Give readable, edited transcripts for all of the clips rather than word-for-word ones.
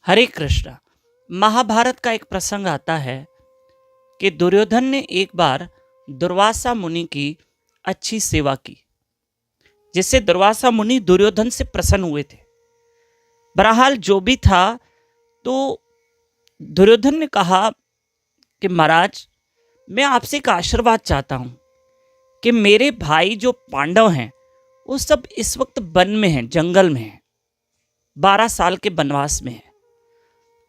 हरे कृष्ण। महाभारत का एक प्रसंग आता है कि दुर्योधन ने एक बार दुर्वासा मुनि की अच्छी सेवा की, जिससे दुर्वासा मुनि दुर्योधन से प्रसन्न हुए थे। बहरहाल जो भी था, तो दुर्योधन ने कहा कि महाराज, मैं आपसे एक आशीर्वाद चाहता हूं कि मेरे भाई जो पांडव हैं वो सब इस वक्त वन में हैं, जंगल में हैं, 12 साल के वनवास में हैं।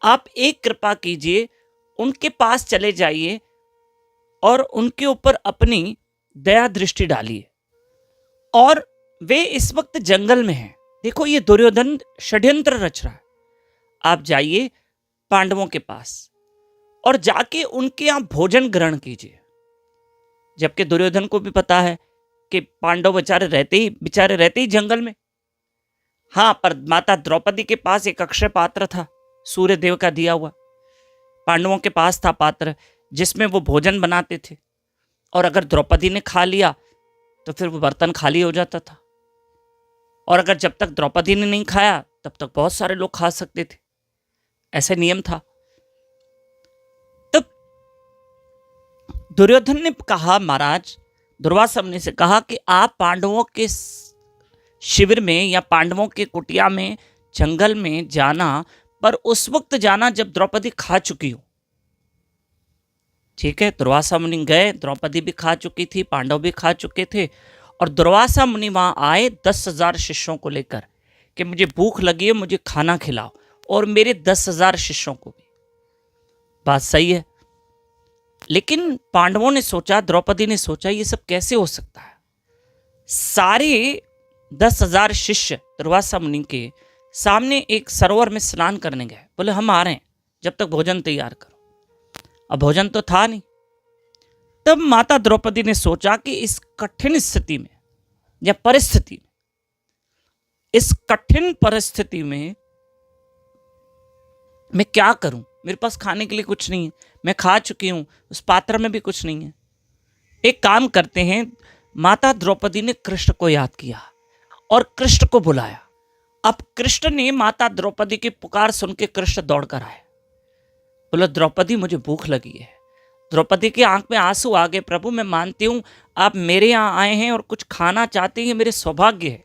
आप एक कृपा कीजिए, उनके पास चले जाइए और उनके ऊपर अपनी दया दृष्टि डालिए। और वे इस वक्त जंगल में हैं। देखो, ये दुर्योधन षड्यंत्र रच रहा है। आप जाइए पांडवों के पास और जाके उनके यहां भोजन ग्रहण कीजिए। जबकि दुर्योधन को भी पता है कि पांडव बेचारे रहते ही जंगल में। हाँ, पर माता द्रौपदी के पास एक अक्षय पात्र था, सूर्य देव का दिया हुआ। पांडवों के पास था पात्र जिसमें वो भोजन बनाते थे, और अगर द्रौपदी ने खा लिया तो फिर वो बर्तन खाली हो जाता था। और अगर जब तक द्रौपदी ने नहीं खाया तब तक बहुत सारे लोग खा सकते थे, ऐसे नियम था। तब दुर्योधन ने कहा, महाराज, दुर्वासा मुनि से कहा कि आप पांडवों के शिविर में या पांडवों के कुटिया में, जंगल में जाना, पर उस वक्त जाना जब द्रौपदी खा चुकी हो। ठीक है, दुर्वासा मुनि गए। द्रौपदी भी खा चुकी थी, पांडव भी खा चुके थे। और दुर्वासा मुनि वहां आए 10,000 शिष्यों को लेकर कि मुझे भूख लगी है, मुझे खाना खिलाओ, और मेरे 10,000 शिष्यों को भी। बात सही है, लेकिन पांडवों ने सोचा, द्रौपदी ने सोचा, ये सब कैसे हो सकता है। सारे 10,000 शिष्य दुर्वासा मुनि के सामने एक सरोवर में स्नान करने गए। बोले, हम आ रहे हैं, जब तक भोजन तैयार करो। अब भोजन तो था नहीं। तब माता द्रौपदी ने सोचा कि इस कठिन स्थिति में या परिस्थिति में, इस कठिन परिस्थिति में मैं क्या करूं। मेरे पास खाने के लिए कुछ नहीं है, मैं खा चुकी हूं, उस पात्र में भी कुछ नहीं है। एक काम करते हैं। माता द्रौपदी ने कृष्ण को याद किया और कृष्ण को बुलाया। अब कृष्ण ने माता द्रौपदी की पुकार सुन के कृष्ण दौड़कर आए। बोलो, द्रौपदी, मुझे भूख लगी है। द्रौपदी की आंख में आंसू आ गए। प्रभु, मैं मानती हूं आप मेरे यहां आए हैं और कुछ खाना चाहते हैं, मेरे सौभाग्य है,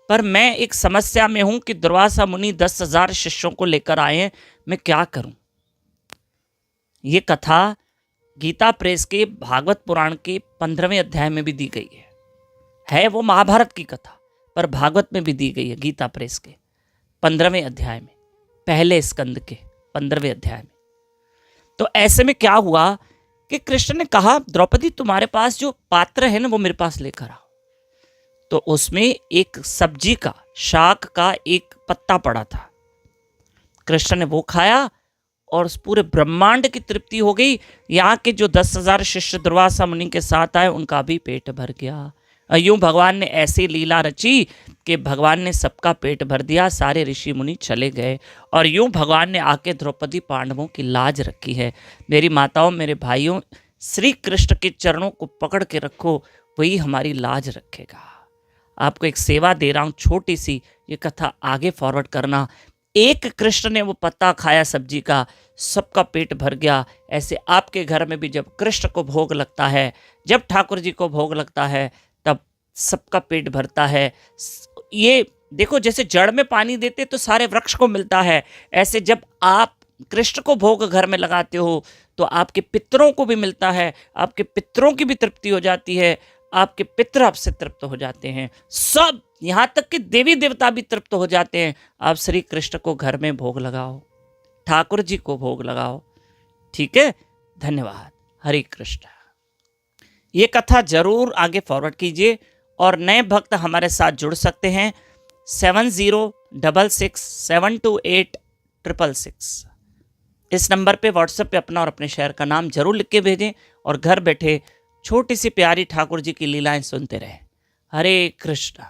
पर मैं एक समस्या में हूं कि दुर्वासा मुनि 10,000 शिष्यों को लेकर आए हैं, मैं क्या करूं। ये कथा गीता प्रेस के भागवत पुराण के 15वें अध्याय में भी दी गई है वो महाभारत की कथा, पर भागवत में भी दी गई है गीता प्रेस के 15वें अध्याय में, पहले स्कंद के 15वें अध्याय में। तो ऐसे में क्या हुआ कि कृष्ण ने कहा, द्रौपदी, तुम्हारे पास जो पात्र है ना, वो मेरे पास लेकर आओ। तो उसमें एक सब्जी का, शाक का एक पत्ता पड़ा था। कृष्ण ने वो खाया और उस पूरे ब्रह्मांड की तृप्ति हो गई। यहाँ के जो 10,000 शिष्य दुर्वासा मुनि के साथ आए, उनका भी पेट भर गया। यूं भगवान ने ऐसी लीला रची कि भगवान ने सबका पेट भर दिया, सारे ऋषि मुनि चले गए। और यूं भगवान ने आके द्रौपदी पांडवों की लाज रखी है। मेरी माताओं, मेरे भाइयों, श्री कृष्ण के चरणों को पकड़ के रखो, वही हमारी लाज रखेगा। आपको एक सेवा दे रहा हूं छोटी सी, ये कथा आगे फॉरवर्ड करना। एक कृष्ण ने वो पत्ता खाया सब्जी का, सबका पेट भर गया। ऐसे आपके घर में भी जब कृष्ण को भोग लगता है, जब ठाकुर जी को भोग लगता है, तब सबका पेट भरता है। ये देखो, जैसे जड़ में पानी देते तो सारे वृक्ष को मिलता है, ऐसे जब आप कृष्ण को भोग घर में लगाते हो तो आपके पितरों को भी मिलता है, आपके पितरों की भी तृप्ति हो जाती है, आपके पितर आपसे तृप्त हो जाते हैं, सब यहां तक कि देवी देवता भी तृप्त हो जाते हैं। आप श्री कृष्ण को घर में भोग लगाओ, ठाकुर जी को भोग लगाओ। ठीक है, धन्यवाद। हरे कृष्ण। ये कथा जरूर आगे फॉरवर्ड कीजिए और नए भक्त हमारे साथ जुड़ सकते हैं 7066728666। इस नंबर पे व्हाट्सएप पे अपना और अपने शहर का नाम जरूर लिख के भेजें और घर बैठे छोटी सी प्यारी ठाकुर जी की लीलाएं सुनते रहें। हरे कृष्ण।